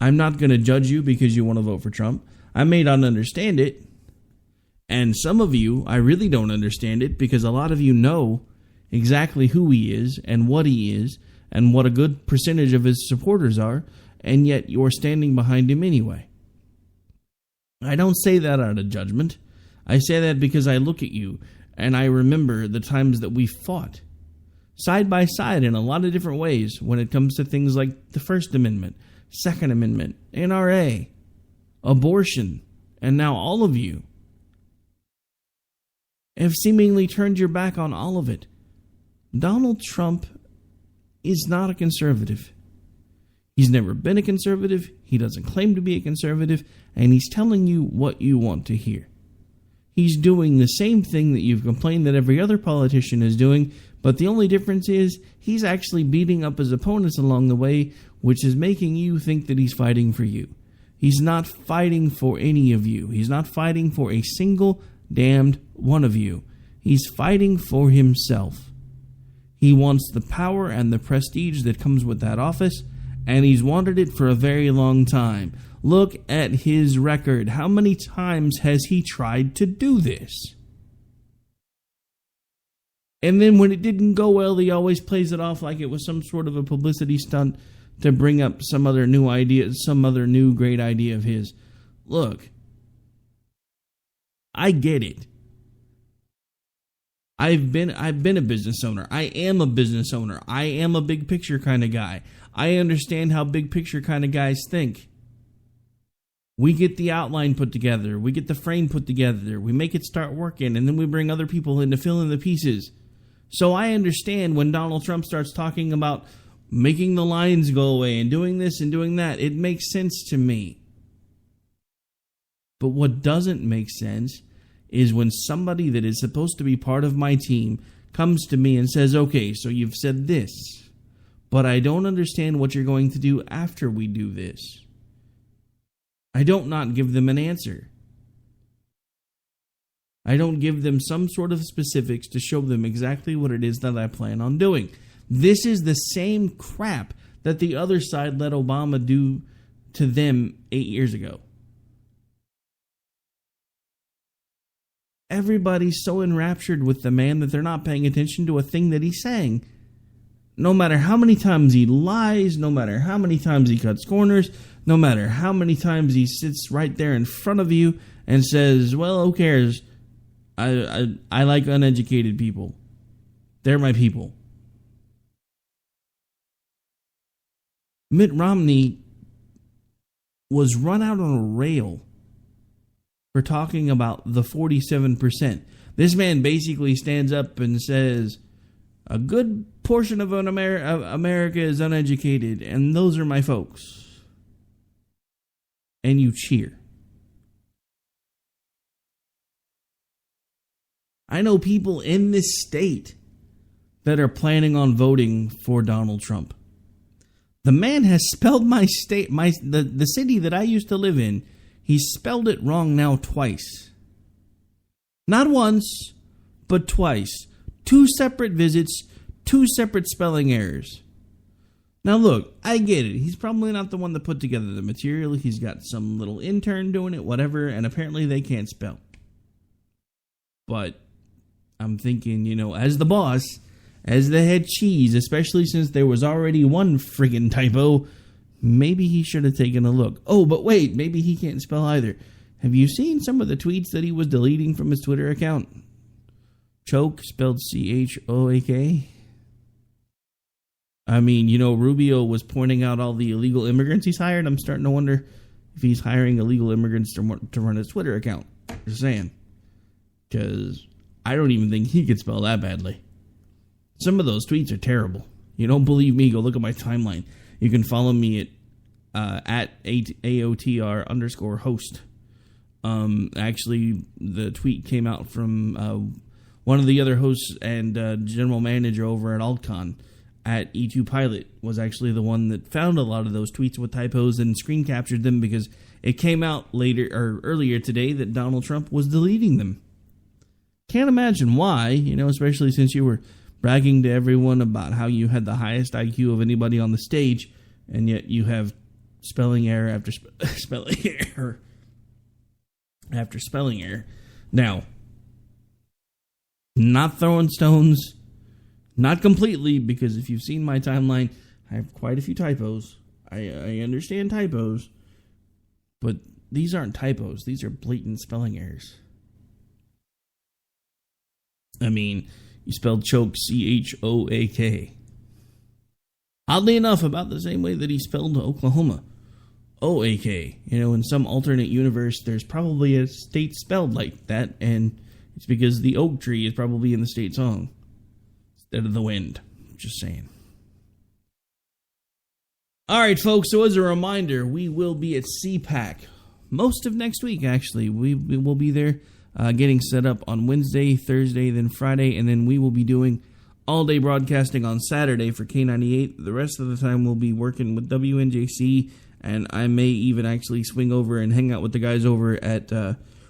I'm not going to judge you because you want to vote for Trump. I may not understand it. And some of you, I really don't understand it because a lot of you know exactly who he is and what he is and what a good percentage of his supporters are, and yet you're standing behind him anyway. I don't say that out of judgment. I say that because I look at you and I remember the times that we fought side by side in a lot of different ways when it comes to things like the First Amendment, Second Amendment, NRA, abortion, and now all of you have seemingly turned your back on all of it. Donald Trump is not a conservative. He's never been a conservative, he doesn't claim to be a conservative, and he's telling you what you want to hear. He's doing the same thing that you've complained that every other politician is doing, but the only difference is he's actually beating up his opponents along the way, which is making you think that he's fighting for you. He's not fighting for any of you. He's not fighting for a single damned one of you. He's fighting for himself. He wants the power and the prestige that comes with that office, and he's wanted it for a very long time. Look at his record. How many times has he tried to do this? And then when it didn't go well, he always plays it off like it was some sort of a publicity stunt to bring up some other new idea, some other new great idea of his. Look, I get it. I've been a business owner. I am a business owner. I am a big picture kind of guy. I understand how big picture kind of guys think. We get the outline put together. We get the frame put together. We make it start working, and then we bring other people in to fill in the pieces. So I understand when Donald Trump starts talking about making the lines go away and doing this and doing that. It makes sense to me. But what doesn't make sense is when somebody that is supposed to be part of my team comes to me and says, okay, so you've said this, but I don't understand what you're going to do after we do this, I don't not give them an answer. I don't give them some sort of specifics to show them exactly what it is that I plan on doing. This is the same crap that the other side let Obama do to them 8 years ago. Everybody's so enraptured with the man that they're not paying attention to a thing that he's saying. No matter how many times he lies, no matter how many times he cuts corners, no matter how many times he sits right there in front of you and says, well, who cares? I like uneducated people. They're my people. Mitt Romney was run out on a rail for talking about the 47%. This man basically stands up and says, a good portion of America is uneducated, and those are my folks. And you cheer. I know people in this state that are planning on voting for Donald Trump. The man has spelled my state, the city that I used to live in, he's spelled it wrong now twice. Not once, but twice. 2 separate visits, 2 separate spelling errors. Now look, I get it. He's probably not the one that put together the material. He's got some little intern doing it, whatever, and apparently they can't spell. But I'm thinking, as the boss, as the head cheese, especially since there was already one friggin' typo, maybe he should have taken a look. Oh, but wait, maybe he can't spell either. Have you seen some of the tweets that he was deleting from his Twitter account? Choke, spelled C-H-O-A-K. I mean, Rubio was pointing out all the illegal immigrants he's hired. I'm starting to wonder if he's hiring illegal immigrants to run his Twitter account. Just saying. Because I don't even think he could spell that badly. Some of those tweets are terrible. You don't believe me? Go look at my timeline. You can follow me at AOTR_host. Actually, the tweet came out from one of the other hosts and general manager over at Altcon at E2 Pilot was actually the one that found a lot of those tweets with typos and screen captured them because it came out earlier today that Donald Trump was deleting them. Can't imagine why, especially since you were bragging to everyone about how you had the highest IQ of anybody on the stage, and yet you have spelling error after spelling error after spelling error. Now, not throwing stones, not completely, because if you've seen my timeline, I have quite a few typos. I understand typos, but these aren't typos. These are blatant spelling errors. I mean, you spelled choke C-H-O-A-K. Oddly enough, about the same way that he spelled Oklahoma. O-A-K. In some alternate universe, there's probably a state spelled like that, and it's because the oak tree is probably in the state song instead of the wind. Just saying. All right, folks, so as a reminder, we will be at CPAC most of next week, actually. We will be there getting set up on Wednesday, Thursday, then Friday, and then we will be doing all-day broadcasting on Saturday for K98. The rest of the time we'll be working with WNJC, and I may even actually swing over and hang out with the guys over at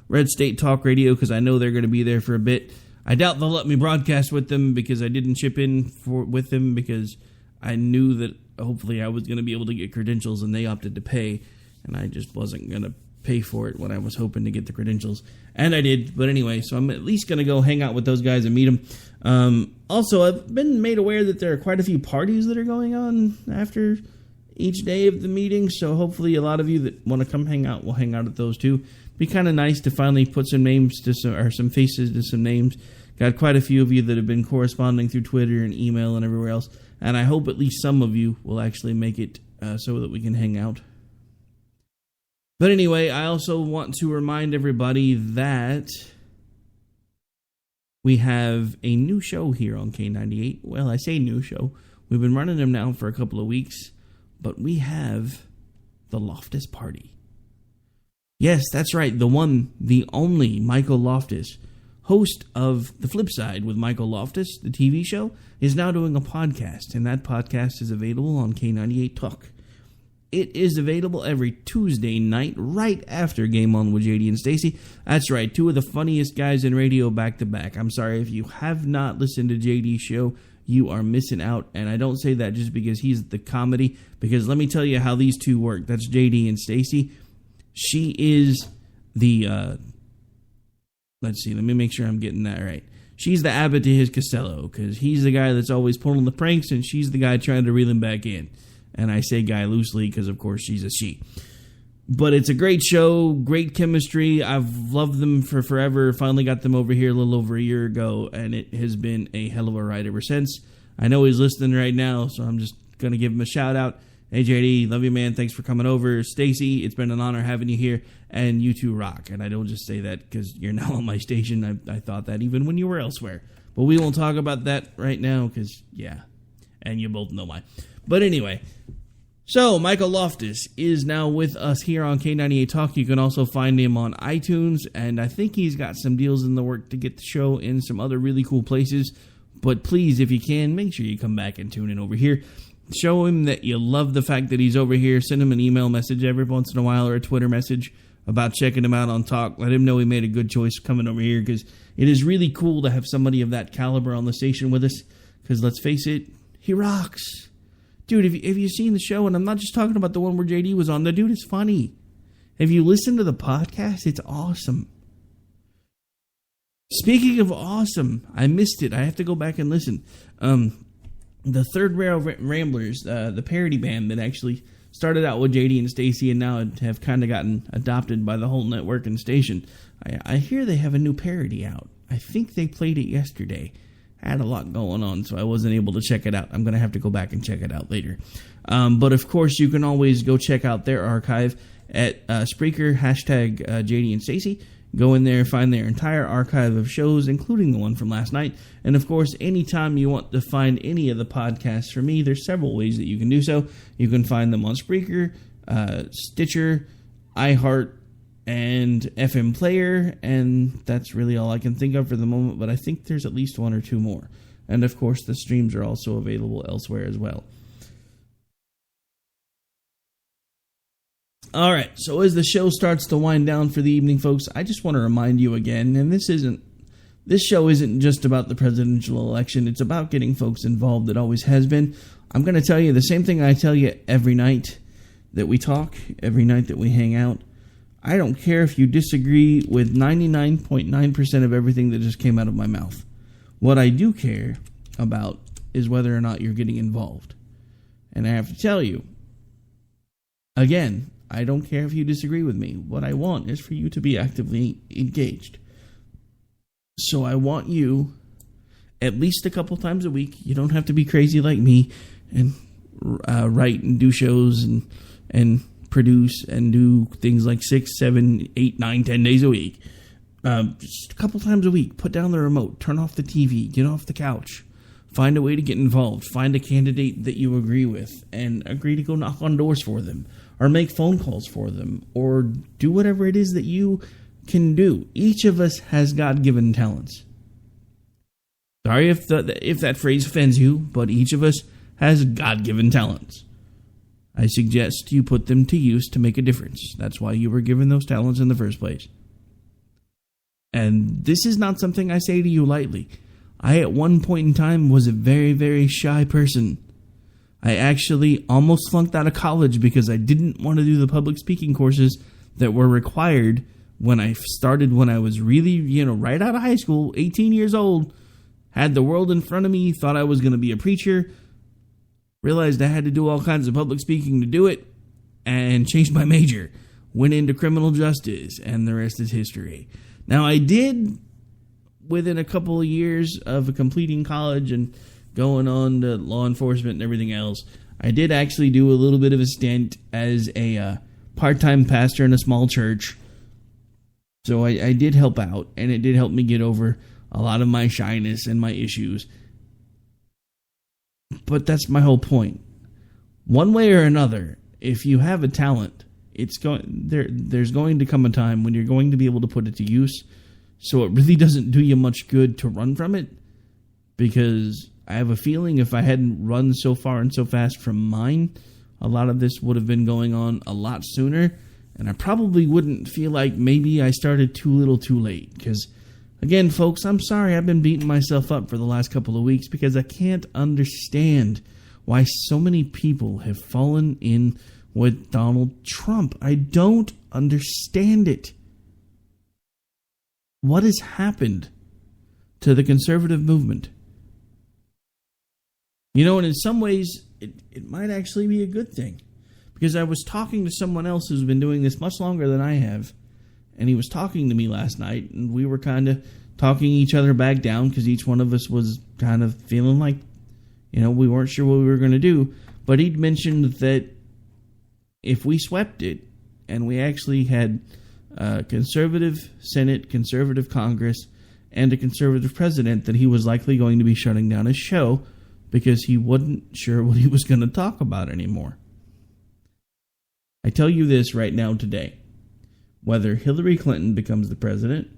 Red State Talk Radio, because I know they're going to be there for a bit. I doubt they'll let me broadcast with them because I didn't chip in with them because I knew that hopefully I was going to be able to get credentials, and they opted to pay, and I just wasn't going to pay for it when I was hoping to get the credentials. And I did, but anyway, so I'm at least going to go hang out with those guys and meet them. Also, I've been made aware that there are quite a few parties that are going on after each day of the meeting, so hopefully a lot of you that want to come hang out will hang out at those too. Be kind of nice to finally put some names to some faces to some names. Got quite a few of you that have been corresponding through Twitter and email and everywhere else, and I hope at least some of you will actually make it so that we can hang out. But anyway, I also want to remind everybody that we have a new show here on K98. Well, I say new show. We've been running them now for a couple of weeks, but we have the Loftus Party. Yes, that's right, the one, the only Michael Loftus host of The Flip Side with Michael Loftus, the TV show, is now doing a podcast, and that podcast is available on K98 Talk. It is available every Tuesday night right after Game On with JD and Stacy. That's right, two of the funniest guys in radio back to back. I'm sorry, if you have not listened to JD's show, you are missing out. And I don't say that just because he's the comedy, because let me tell you how these two work. That's JD and Stacy. She is the, let's see, let me make sure I'm getting that right. She's the Abbott to his Costello, because he's the guy that's always pulling the pranks, and she's the guy trying to reel him back in. And I say guy loosely because, of course, she's a she. But it's a great show, great chemistry. I've loved them for forever. Finally got them over here a little over a year ago, and it has been a hell of a ride ever since. I know he's listening right now, so I'm just going to give him a shout-out. Hey, JD, love you, man. Thanks for coming over. Stacy, it's been an honor having you here, and you two rock. And I don't just say that because you're now on my station. I thought that even when you were elsewhere. But we won't talk about that right now because, yeah, and you both know why. But anyway, so Michael Loftus is now with us here on K98 Talk. You can also find him on iTunes, and I think he's got some deals in the work to get the show in some other really cool places. But please, if you can, make sure you come back and tune in over here. Show him that you love the fact that he's over here. Send him an email message every once in a while or a Twitter message about checking him out on Talk. Let him know he made a good choice coming over here, because it is really cool to have somebody of that caliber on the station with us, because let's face it, he rocks. Dude, have you seen the show? And I'm not just talking about the one where JD was on. The dude is funny. If you listen to the podcast, it's awesome. Speaking of awesome, I missed it. I have to go back and listen. The Third Rail Ramblers, the parody band that actually started out with JD and Stacy and now have kind of gotten adopted by the whole network and station. I hear they have a new parody out. I think they played it yesterday. I had a lot going on, so I wasn't able to check it out. I'm going to have to go back and check it out later. But, of course, you can always go check out their archive at Spreaker, hashtag JD and Stacy. Go in there, find their entire archive of shows, including the one from last night. And, of course, anytime you want to find any of the podcasts from me, there's several ways that you can do so. You can find them on Spreaker, Stitcher, iHeart, and FM Player, and that's really all I can think of for the moment, but I think there's at least one or two more. And, of course, the streams are also available elsewhere as well. All right, so as the show starts to wind down for the evening, folks, I just want to remind you again, and this show isn't just about the presidential election, it's about getting folks involved. It always has been. I'm going to tell you the same thing I tell you every night that we talk, every night that we hang out. I don't care if you disagree with 99.9% of everything that just came out of my mouth. What I do care about is whether or not you're getting involved. And I have to tell you, again, I don't care if you disagree with me. What I want is for you to be actively engaged. So I want you, at least a couple times a week, you don't have to be crazy like me and write and do shows and produce and do things like 6, 7, 8, 9, 10 days a week. Just a couple times a week. Put down the remote. Turn off the TV. Get off the couch. Find a way to get involved. Find a candidate that you agree with and agree to go knock on doors for them or make phone calls for them or do whatever it is that you can do. Each of us has God-given talents. Sorry if that phrase offends you, but each of us has God-given talents. I suggest you put them to use to make a difference. That's why you were given those talents in the first place. And this is not something I say to you lightly. I, at one point in time, was a very, very shy person. I actually almost flunked out of college because I didn't want to do the public speaking courses that were required when I started, when I was really, right out of high school, 18 years old, had the world in front of me, thought I was going to be a preacher, realized I had to do all kinds of public speaking to do it, and changed my major. Went into criminal justice, and the rest is history. Now, I did, within a couple of years of completing college and going on to law enforcement and everything else, I did actually do a little bit of a stint as a part-time pastor in a small church. So I did help out, and it did help me get over a lot of my shyness and my issues. But that's my whole point. One way or another, if you have a talent, there's going to come a time when you're going to be able to put it to use. So it really doesn't do you much good to run from it, because I have a feeling if I hadn't run so far and so fast from mine, a lot of this would have been going on a lot sooner, and I probably wouldn't feel like maybe I started too little too late. Because, again, folks, I'm sorry I've been beating myself up for the last couple of weeks because I can't understand why so many people have fallen in with Donald Trump. I don't understand it. What has happened to the conservative movement? You know, and in some ways, it might actually be a good thing. Because I was talking to someone else who's been doing this much longer than I have, and he was talking to me last night, and we were kind of talking each other back down because each one of us was kind of feeling like, you know, we weren't sure what we were going to do. But he'd mentioned that if we swept it, and we actually had a conservative Senate, conservative Congress, and a conservative president, that he was likely going to be shutting down his show because he wasn't sure what he was going to talk about anymore. I tell you this right now today. Whether Hillary Clinton becomes the president,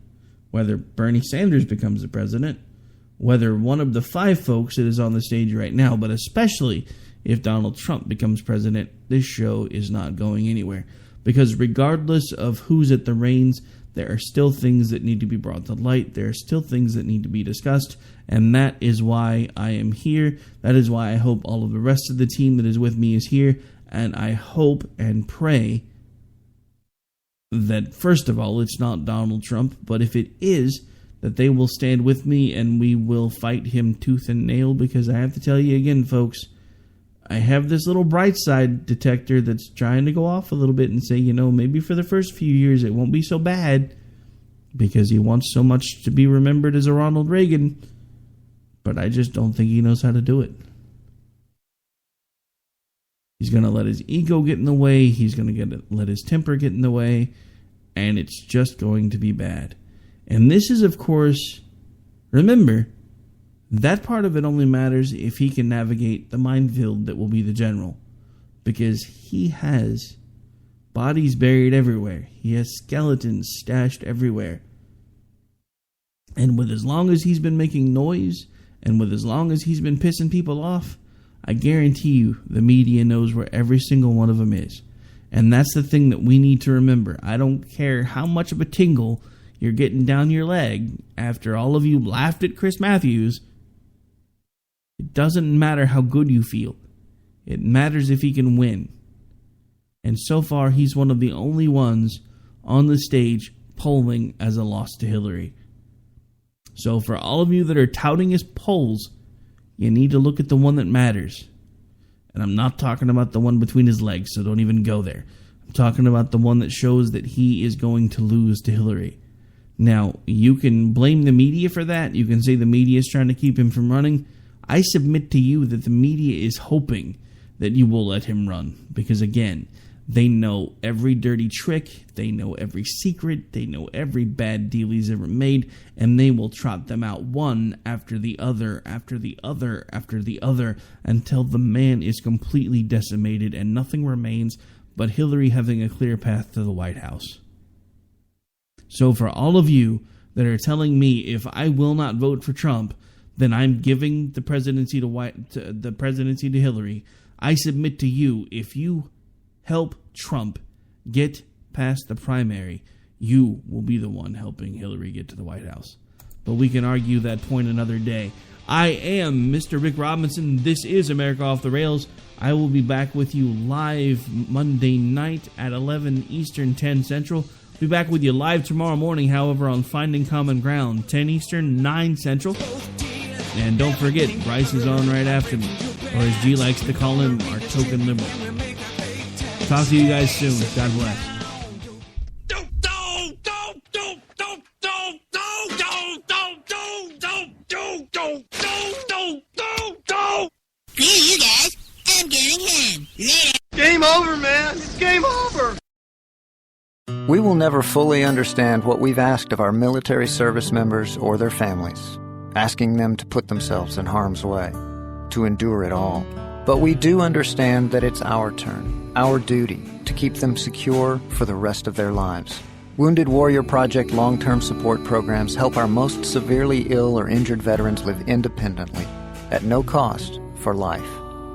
whether Bernie Sanders becomes the president, whether one of the 5 folks that is on the stage right now, but especially if Donald Trump becomes president, this show is not going anywhere. Because regardless of who's at the reins, there are still things that need to be brought to light. There are still things that need to be discussed. And that is why I am here. That is why I hope all of the rest of the team that is with me is here. And I hope and pray that, first of all, it's not Donald Trump. But if it is, that they will stand with me and we will fight him tooth and nail. Because I have to tell you again, folks, I have this little bright side detector that's trying to go off a little bit and say, you know, maybe for the first few years it won't be so bad because he wants so much to be remembered as a Ronald Reagan. But I just don't think he knows how to do it. He's going to let his ego get in the way. He's going to let his temper get in the way. And it's just going to be bad. And this is, of course, remember, that part of it only matters if he can navigate the minefield that will be the general. Because he has bodies buried everywhere. He has skeletons stashed everywhere. And with as long as he's been making noise, and with as long as he's been pissing people off, I guarantee you the media knows where every single one of them is. And that's the thing that we need to remember. I don't care how much of a tingle you're getting down your leg after all of you laughed at Chris Matthews. It doesn't matter how good you feel. It matters if he can win. And so far, he's one of the only ones on the stage polling as a loss to Hillary. So for all of you that are touting his polls, you need to look at the one that matters. And I'm not talking about the one between his legs, so don't even go there. I'm talking about the one that shows that he is going to lose to Hillary. Now, you can blame the media for that. You can say the media is trying to keep him from running. I submit to you that the media is hoping that you will let him run. Because again, they know every dirty trick, they know every secret, they know every bad deal he's ever made, and they will trot them out one after the other, after the other, after the other, until the man is completely decimated and nothing remains but Hillary having a clear path to the White House. So for all of you that are telling me if I will not vote for Trump, then I'm giving the presidency to Hillary, I submit to you, if you help Trump get past the primary, you will be the one helping Hillary get to the White House. But we can argue that point another day. I am Mr. Rick Robinson. This is America Off the Rails. I will be back with you live Monday night at 11 Eastern, 10 Central. I'll be back with you live tomorrow morning, however, on Finding Common Ground, 10 Eastern, 9 Central. And don't forget, Bryce is on right after me, or as G likes to call him, our token liberal. Talk to you guys soon. God bless. Screw you guys. I'm going home. Later. Game over, man. It's game over. We will never fully understand what we've asked of our military service members or their families, asking them to put themselves in harm's way, to endure it all. But we do understand that it's our turn, our duty, to keep them secure for the rest of their lives. Wounded Warrior Project long-term support programs help our most severely ill or injured veterans live independently, at no cost, for life,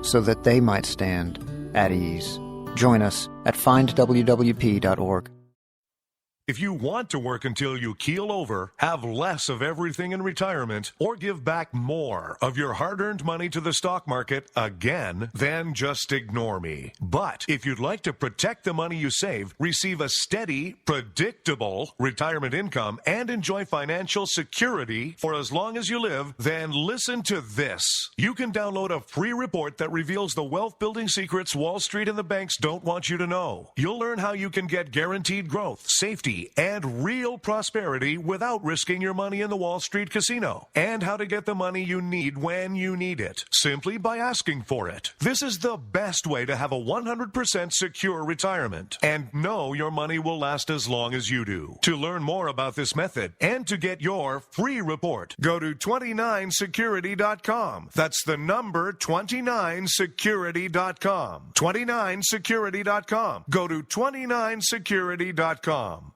so that they might stand at ease. Join us at findwwp.org. If you want to work until you keel over, have less of everything in retirement, or give back more of your hard-earned money to the stock market again, then just ignore me. But if you'd like to protect the money you save, receive a steady, predictable retirement income, and enjoy financial security for as long as you live, then listen to this. You can download a free report that reveals the wealth-building secrets Wall Street and the banks don't want you to know. You'll learn how you can get guaranteed growth, safety, and real prosperity without risking your money in the Wall Street casino, and how to get the money you need when you need it, simply by asking for it. This is the best way to have a 100% secure retirement, and know your money will last as long as you do. To learn more about this method, and to get your free report, go to 29security.com. That's the number 29security.com. 29security.com. Go to 29security.com.